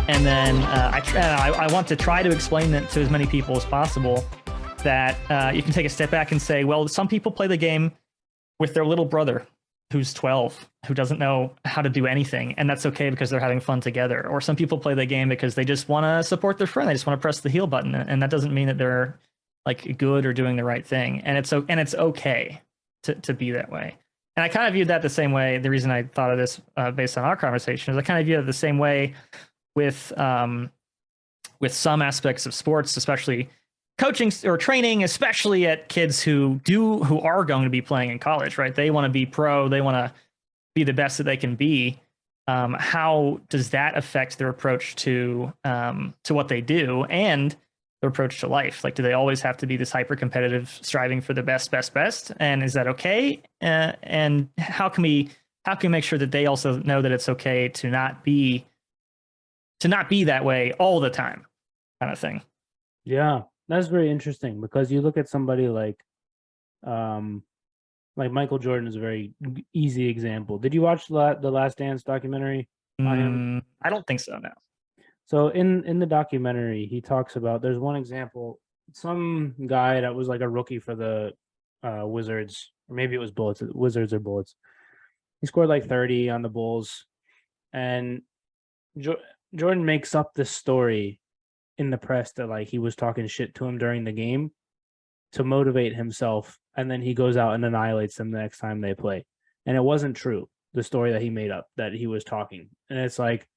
And then I want to try to explain that to as many people as possible, that you can take a step back and say, well, some people play the game with their little brother who's 12, who doesn't know how to do anything, and that's okay because they're having fun together. Or some people play the game because they just want to support their friend. They just want to press the heal button, and that doesn't mean that they're like good or doing the right thing. And it's okay to be that way. And I kind of viewed that the same way. The reason I thought of this based on our conversation is I kind of view it the same way with some aspects of sports, especially coaching or training, especially at kids who are going to be playing in college, right? They want to be pro. They want to be the best that they can be. How does that affect their approach to what they do and their approach to life? Like, do they always have to be this hyper competitive, striving for the best? And is that okay? And how can we make sure that they also know that it's okay to not be that way all the time, kind of thing? Yeah. That's very interesting, because you look at somebody like Michael Jordan is a very easy example. Did you watch the Last Dance documentary on him? I don't think so, no. So in the documentary, he talks about, there's one example, some guy that was like a rookie for the Wizards, or maybe it was Wizards or Bullets. He scored like 30 on the Bulls, and Jordan makes up this story in the press that like he was talking shit to him during the game to motivate himself, and then he goes out and annihilates them the next time they play. And it wasn't true, the story that he made up, that he was talking. And it's like,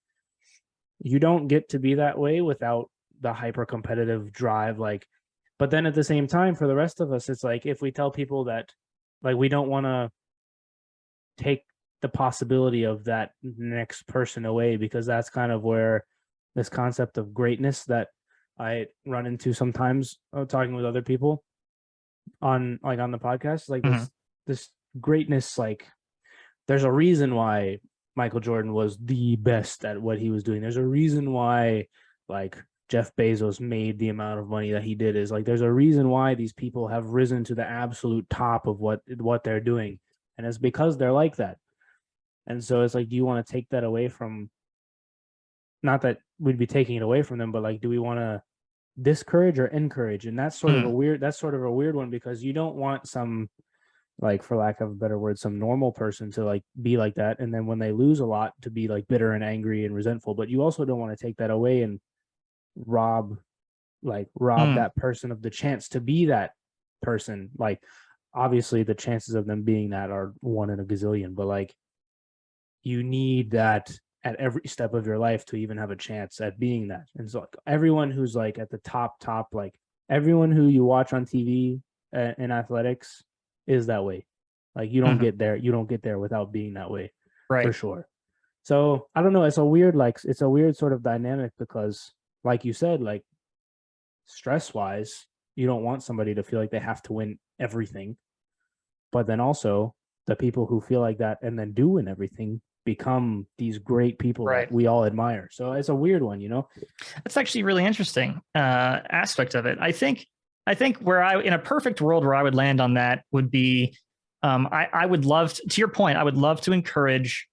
you don't get to be that way without the hyper competitive drive. Like, but then at the same time, for the rest of us, it's like, if we tell people that like we don't want to take the possibility of that next person away, because that's kind of where this concept of greatness that I run into sometimes talking with other people on the podcast, like this greatness, like there's a reason why Michael Jordan was the best at what he was doing. There's a reason why like Jeff Bezos made the amount of money that he did. Is like, there's a reason why these people have risen to the absolute top of what they're doing. And it's because they're like that. And so it's like, do you want to take that away from, not that we'd be taking it away from them, but like, do we want to discourage or encourage? And that's sort of a weird one, because you don't want some, like, for lack of a better word, some normal person to like be like that, and then when they lose a lot to be like bitter and angry and resentful. But you also don't want to take that away and rob that person of the chance to be that person. Like, obviously the chances of them being that are 1 in a gazillion, but like, you need that at every step of your life to even have a chance at being that. And so like, everyone who's like at the top, like everyone who you watch on TV in athletics is that way. Like, you don't get there without being that way, right? For sure. So I don't know. It's a weird sort of dynamic, because like you said, like stress wise, you don't want somebody to feel like they have to win everything. But then also the people who feel like that and then do win everything become these great people that we all admire. So it's a weird one, you know? That's actually a really interesting aspect of it. I think where in a perfect world where I would land on that would be, I would love to your point, I would love to encourage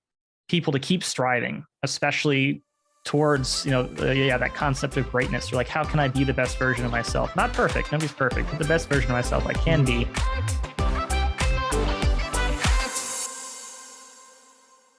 people to keep striving, especially towards, that concept of greatness. Or like, how can I be the best version of myself? Not perfect, nobody's perfect, but the best version of myself I can be.